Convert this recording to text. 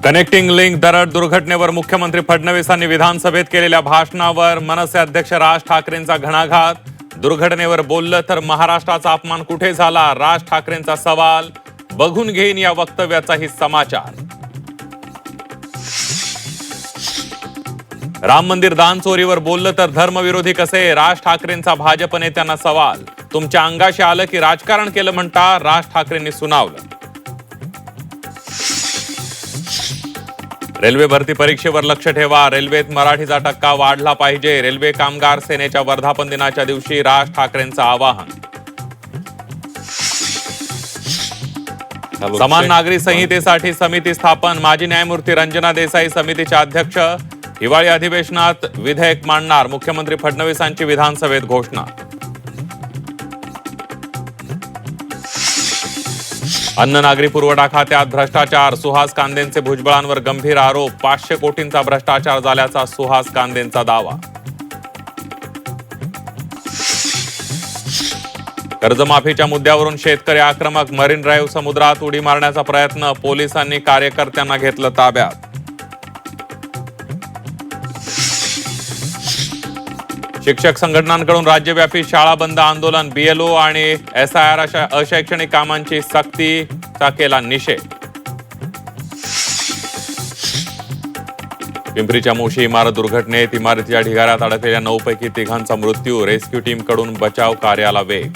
Connecting link दरड दुर्घटनेवर मुख्यमंत्री फडणवीसांनी विधानसभेत केलेल्या भाषणावर मनसे अध्यक्ष राज ठाकरेंचा घणाघात. दुर्घटनेवर बोललं तर महाराष्ट्राचा अपमान कुठे झाला, राज ठाकरेंचा सवाल. बघून घेईन या वक्तव्याचाही समाचार. राम मंदिर दान चोरीवर बोललं तर धर्मविरोधी कसे, राज ठाकरेंचा भाजप नेत्यांना सवाल. तुमच्या अंगाशी आलं की राजकारण केलं म्हणता, राज ठाकरेंनी सुनावलं. रेल्वे भरती परीक्षेवर लक्ष ठेवा, रेल्वेत मराठीचा टक्का वाढला पाहिजे. रेल्वे कामगार सेनेच्या वर्धापन दिनाच्या दिवशी राज ठाकरेंचं आवाहन. समान नागरी संहितेसाठी समिती स्थापन, माजी न्यायमूर्ती रंजना देसाई समितीचे अध्यक्ष. हिवाळी अधिवेशनात विधेयक मांडणार, मुख्यमंत्री फडणवीसांची विधानसभेत घोषणा. अन्न नागरी पुरवठा खात्यात भ्रष्टाचार, सुहास कांदेंचे भुजबळांवर गंभीर आरोप. 500 कोटींचा भ्रष्टाचार झाल्याचा सुहास कांदेंचा दावा. कर्जमाफीच्या मुद्द्यावरून शेतकरी आक्रमक, मरीन ड्राईव्ह समुद्रात उडी मारण्याचा प्रयत्न, पोलिसांनी कार्यकर्त्यांना घेतलं ताब्यात. शिक्षक संघटनांकडून राज्यव्यापी शाळा बंद आंदोलन, बीएलओ आणि एसआयआर अशा अशैक्षणिक कामांची सक्तीचा केला निषेध. पिंपरीच्या मोशी इमारत दुर्घटनेत इमारतीच्या ढिगाऱ्यात अडकलेल्या 9 पैकी 3 मृत्यू, रेस्क्यू टीमकडून बचाव कार्याला वेग.